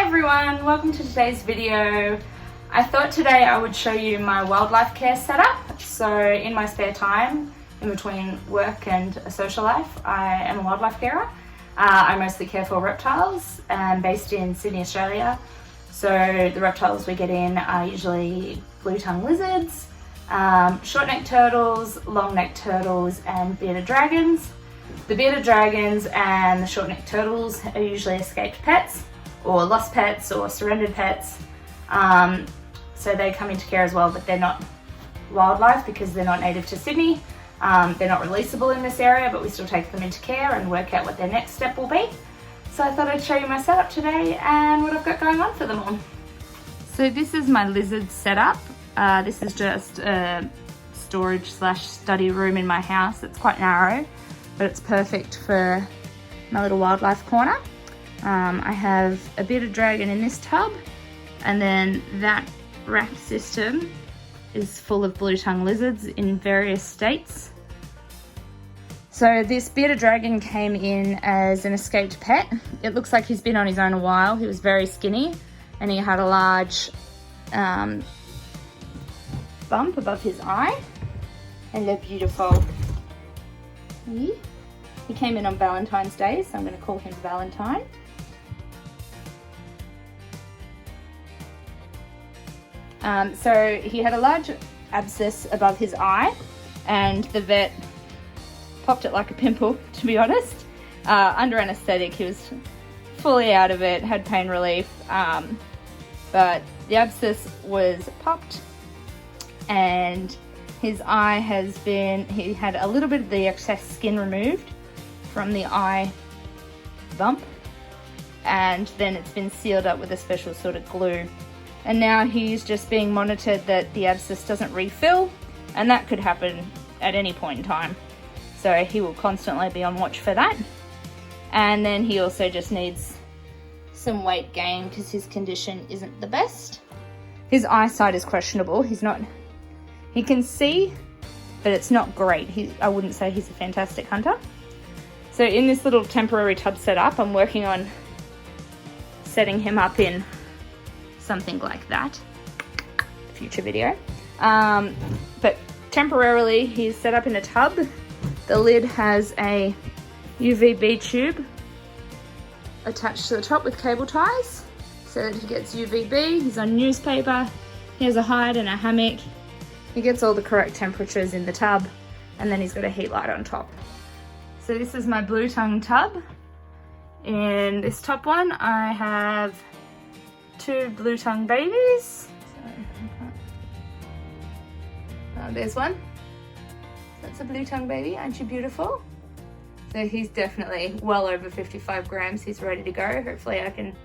everyone, welcome to today's video. I thought today I would show you my wildlife care setup. So in my spare time, in between work and a social life, I am a wildlife carer. I mostly care for reptiles. I'm based in Sydney, Australia. So the reptiles we get in are usually blue-tongued lizards, short-necked turtles, long-necked turtles, and bearded dragons. The bearded dragons and the short-necked turtles are usually escaped pets, or lost pets, or surrendered pets. So they come into care as well, but they're not wildlife because they're not native to Sydney. They're not releasable in this area, but we still take them into care and work out what their next step will be. So I thought I'd show you my setup today and what I've got going on for them all. So this is my lizard setup. This is just a storage / study room in my house. It's quite narrow, but it's perfect for my little wildlife corner. I have a bearded dragon in this tub, and then that rack system is full of blue-tongued lizards in various states. So this bearded dragon came in as an escaped pet. It looks like he's been on his own a while. He was very skinny and he had a large bump above his eye. And they're beautiful. He came in on Valentine's Day, so I'm going to call him Valentine. So he had a large abscess above his eye, and the vet popped it like a pimple, to be honest. Under anaesthetic, he was fully out of it, had pain relief, but the abscess was popped, and his eye he had a little bit of the excess skin removed from the eye bump, and then it's been sealed up with a special sort of glue. And now he's just being monitored that the abscess doesn't refill, and that could happen at any point in time. So he will constantly be on watch for that. And then he also just needs some weight gain because his condition isn't the best. His eyesight is questionable. He can see, but it's not great. I wouldn't say he's a fantastic hunter. So in this little temporary tub setup, I'm working on setting him up in something like that. Future video. But temporarily he's set up in a tub. The lid has a UVB tube attached to the top with cable ties so that he gets UVB. He's on newspaper. He has a hide and a hammock. He gets all the correct temperatures in the tub, and then he's got a heat light on top. So this is my blue-tongue tub. In this top one I have 2 blue-tongue babies. There's one. That's a blue-tongue baby. Aren't you beautiful? So he's definitely well over 55 grams. He's ready to go. Hopefully I can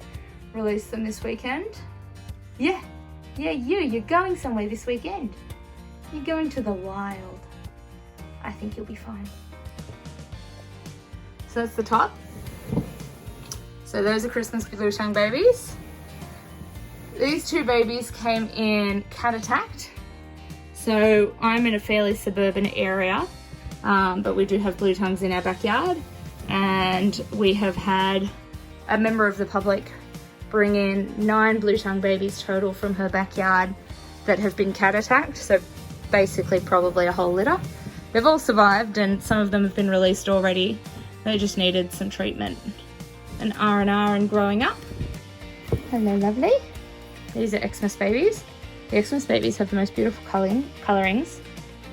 release them this weekend. Yeah, you're going somewhere this weekend. You're going to the wild. I think you'll be fine. So that's the top. So those are Christmas blue-tongue babies. These 2 babies came in cat-attacked. So I'm in a fairly suburban area, but we do have blue tongues in our backyard, and we have had a member of the public bring in 9 blue tongue babies total from her backyard that have been cat-attacked. So basically probably a whole litter. They've all survived, and some of them have been released already. They just needed some treatment and R&R and growing up. And they're lovely. These are Xmas babies. The Xmas babies have the most beautiful colorings.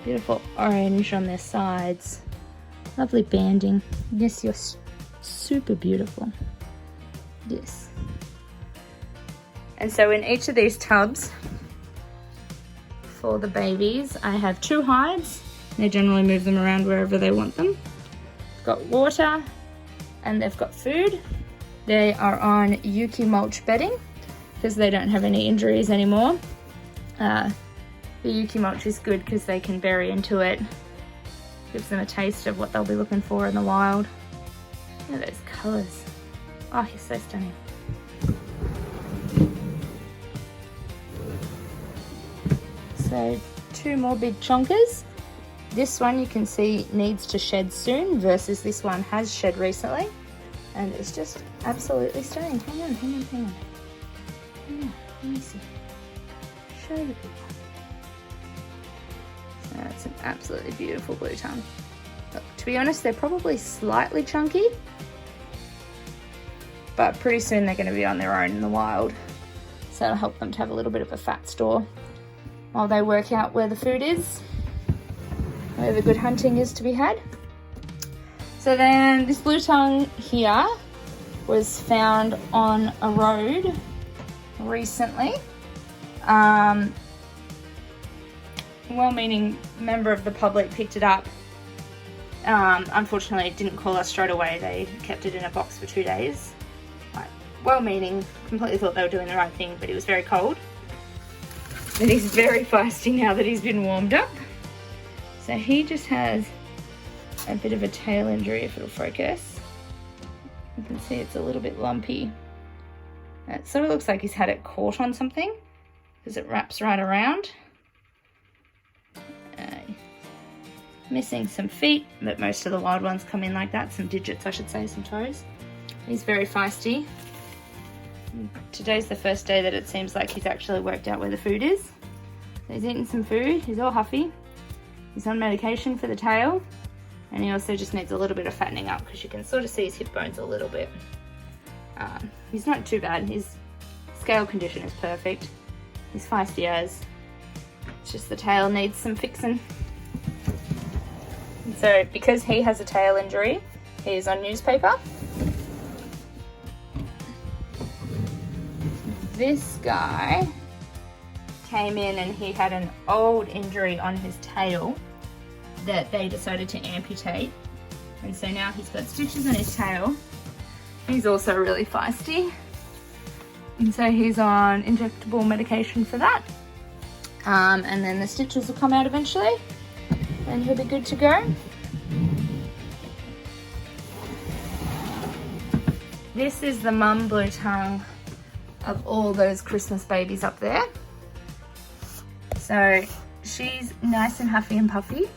Beautiful orange on their sides. Lovely banding. Yes, you're super beautiful. Yes. And so in each of these tubs, for the babies, I have 2 hides. They generally move them around wherever they want them. They've got water and they've got food. They are on Yuki mulch bedding because they don't have any injuries anymore. The Yuki mulch is good because they can bury into it. Gives them a taste of what they'll be looking for in the wild. Look at those colours. Oh, he's so stunning. So 2 more big chonkers. This one you can see needs to shed soon versus this one has shed recently. And it's just absolutely stunning. Hang on. Yeah, let me see. Show the people. So that's an absolutely beautiful blue tongue. Look, to be honest, they're probably slightly chunky, but pretty soon they're going to be on their own in the wild. So it'll help them to have a little bit of a fat store while they work out where the food is, where the good hunting is to be had. So then this blue tongue here was found on a road recently. Well-meaning member of the public picked it up. Unfortunately, it didn't call us straight away. They kept it in a box for 2 days. Well-meaning, completely thought they were doing the right thing, but he was very cold. But he's very feisty now that he's been warmed up. So he just has a bit of a tail injury, if it'll focus. You can see it's a little bit lumpy. It sort of looks like he's had it caught on something because it wraps right around. Missing some feet, but most of the wild ones come in like that. Some digits, I should say, some toes. He's very feisty. Today's the first day that it seems like he's actually worked out where the food is. So he's eating some food, he's all huffy. He's on medication for the tail, and he also just needs a little bit of fattening up because you can sort of see his hip bones a little bit. He's not too bad. His scale condition is perfect. He's feisty as. It's just the tail needs some fixing. And so because he has a tail injury, he's on newspaper. This guy came in and he had an old injury on his tail that they decided to amputate, and so now he's got stitches on his tail. He's also really feisty, and so he's on injectable medication for that, and then the stitches will come out eventually and he'll be good to go. This is the mum blue tongue of all those Christmas babies up there. So she's nice and huffy and puffy.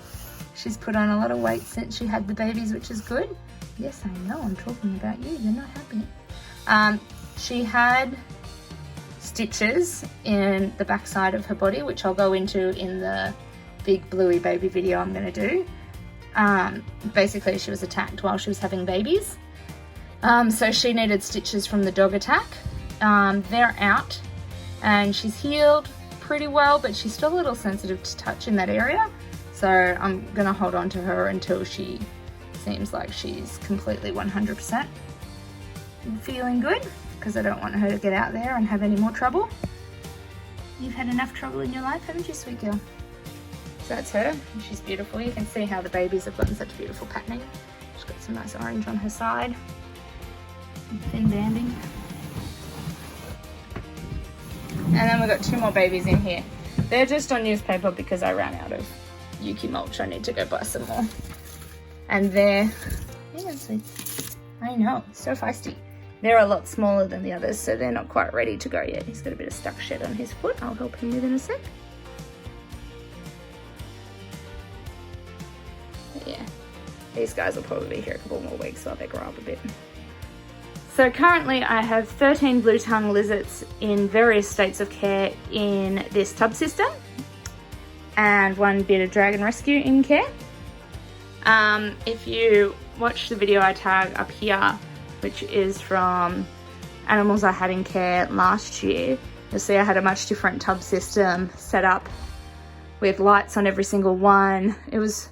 She's put on a lot of weight since she had the babies, which is good. Yes, I know, I'm talking about you, you're not happy. She had stitches in the backside of her body, which I'll go into in the big bluey baby video I'm gonna do. Basically, she was attacked while she was having babies. So she needed stitches from the dog attack. They're out and she's healed pretty well, but she's still a little sensitive to touch in that area. So I'm gonna hold on to her until she seems like she's completely 100% feeling good, because I don't want her to get out there and have any more trouble. You've had enough trouble in your life, haven't you, sweet girl? So that's her, and she's beautiful. You can see how the babies have gotten such beautiful patterning. She's got some nice orange on her side, some thin banding. And then we've got 2 more babies in here. They're just on newspaper because I ran out of Yuki mulch. I need to go buy some more. And they're, I know, so feisty. They're a lot smaller than the others, so they're not quite ready to go yet. He's got a bit of stuck shed on his foot. I'll help him with in a sec. But yeah, these guys will probably be here a couple more weeks while they grow up a bit. So currently I have 13 blue tongue lizards in various states of care in this tub system, and 1 bit of dragon rescue in care. If you watch the video I tag up here, which is from animals I had in care last year, you'll see I had a much different tub system set up with lights on every single one. It was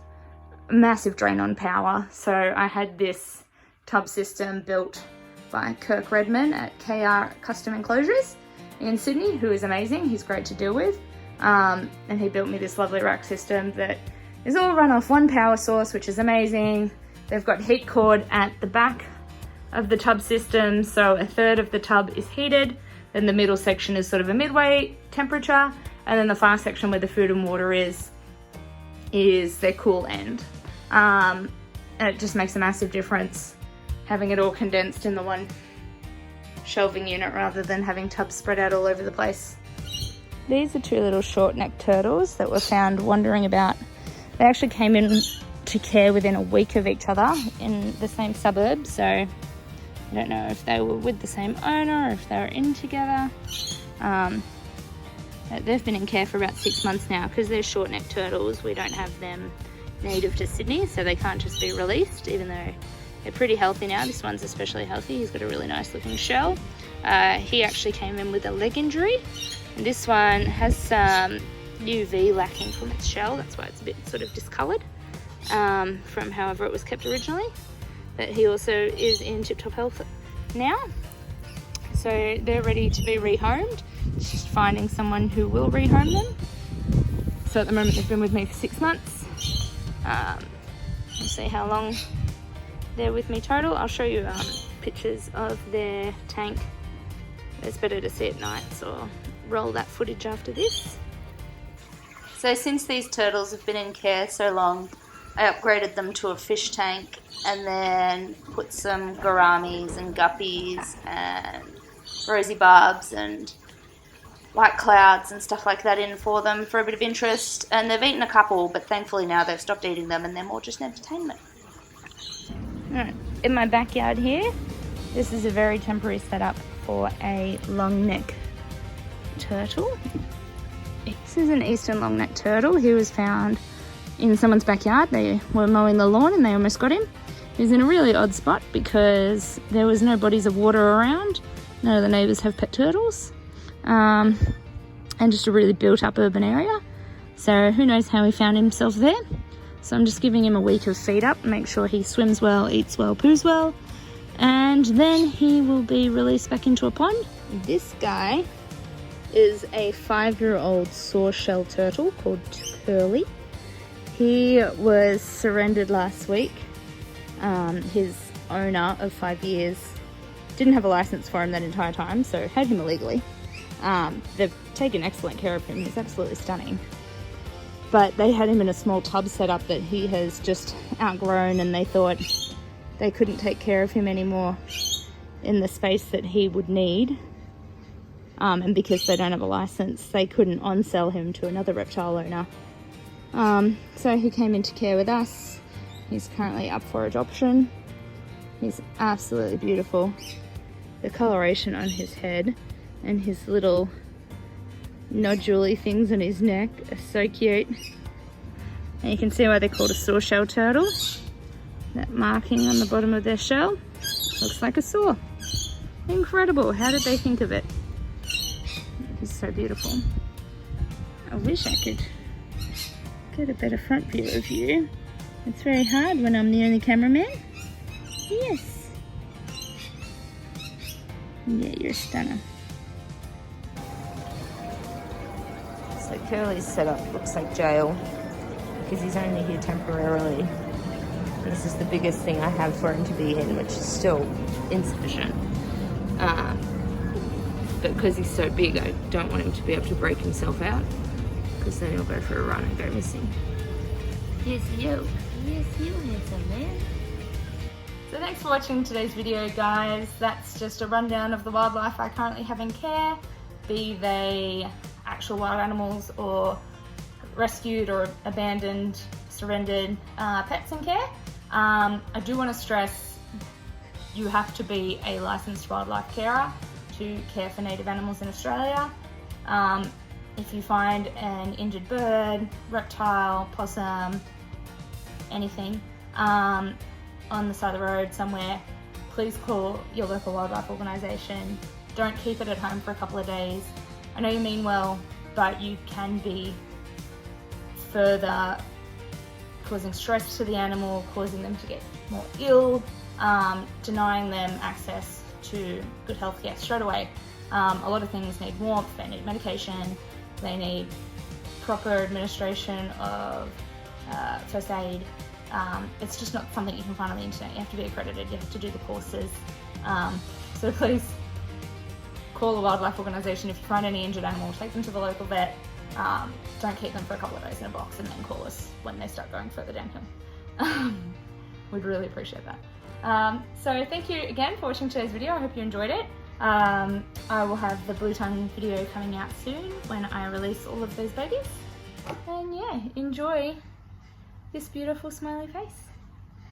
a massive drain on power. So I had this tub system built by Kirk Redman at KR Custom Enclosures in Sydney, who is amazing. He's great to deal with. And he built me this lovely rack system that is all run off 1 power source, which is amazing. They've got heat cord at the back of the tub system, so 1/3 of the tub is heated, then the middle section is sort of a midway temperature, and then the far section where the food and water is their cool end. And it just makes a massive difference having it all condensed in the 1 shelving unit rather than having tubs spread out all over the place. These are 2 little short-necked turtles that were found wandering about. They actually came in to care within a week of each other in the same suburb, so I don't know if they were with the same owner or if they were in together. They've been in care for about 6 months now because they're short-necked turtles. We don't have them native to Sydney, so they can't just be released, even though they're pretty healthy now. This one's especially healthy. He's got a really nice looking shell. He actually came in with a leg injury, and this one has some UV lacking from its shell. That's why it's a bit sort of discoloured from however it was kept originally. But he also is in tip-top health now. So they're ready to be rehomed. It's just finding someone who will rehome them. So at the moment they've been with me for 6 months. We'll see how long they're with me total. I'll show you pictures of their tank. It's better to see at night, so I'll roll that footage after this. So since these turtles have been in care so long, I upgraded them to a fish tank and then put some gouramis and guppies and rosy barbs and white clouds and stuff like that in for them for a bit of interest. And they've eaten a couple, but thankfully now they've stopped eating them and they're more just an entertainment. Alright, in my backyard here, this is a very temporary setup for a long neck turtle. This is an eastern long neck turtle. He was found in someone's backyard. They were mowing the lawn and they almost got him. He was in a really odd spot because there was no bodies of water around. None of the neighbours have pet turtles. And just a really built up urban area. So who knows how he found himself there. So I'm just giving him a week of feed up, make sure he swims well, eats well, poos well, and then he will be released back into a pond. This guy is a 5-year-old sawshell turtle called Curly. He was surrendered last week. His owner of 5 years didn't have a license for him that entire time, so had him illegally. They've taken excellent care of him. He's absolutely stunning. But they had him in a small tub set up that he has just outgrown, and they thought they couldn't take care of him anymore in the space that he would need. And because they don't have a license, they couldn't on-sell him to another reptile owner. So he came into care with us. He's currently up for adoption. He's absolutely beautiful. The coloration on his head and his little nodule things on his neck are so cute. And you can see why they're called a sawshell turtle. That marking on the bottom of their shell looks like a saw. Incredible. How did they think of it? It's so beautiful. I wish I could get a better front view of you. It's very hard when I'm the only cameraman. Yes. Yeah, you're a stunner. So Curly's setup looks like jail because he's only here temporarily. This is the biggest thing I have for him to be in, which is still insufficient. But because he's so big, I don't want him to be able to break himself out, because then he'll go for a run and go missing. Yes, you. Yes, you, handsome man. So thanks for watching today's video, guys. That's just a rundown of the wildlife I currently have in care, be they actual wild animals or rescued or abandoned, surrendered pets in care. I do want to stress you have to be a licensed wildlife carer to care for native animals in Australia. If you find an injured bird, reptile, possum, anything on the side of the road somewhere, please call your local wildlife organisation. Don't keep it at home for a couple of days. I know you mean well, but you can be further causing stress to the animal, causing them to get more ill, denying them access to good health care straight away. A lot of things need warmth, they need medication, they need proper administration of first aid. It's just not something you can find on the internet. You have to be accredited, you have to do the courses. So please call a wildlife organisation. If you find any injured animal, take them to the local vet. Don't keep them for a couple of days in a box and then call us when they start going further downhill. We'd really appreciate that. So thank you again for watching today's video. I hope you enjoyed it. I will have the blue tongue video coming out soon when I release all of those babies. And yeah, enjoy this beautiful smiley face.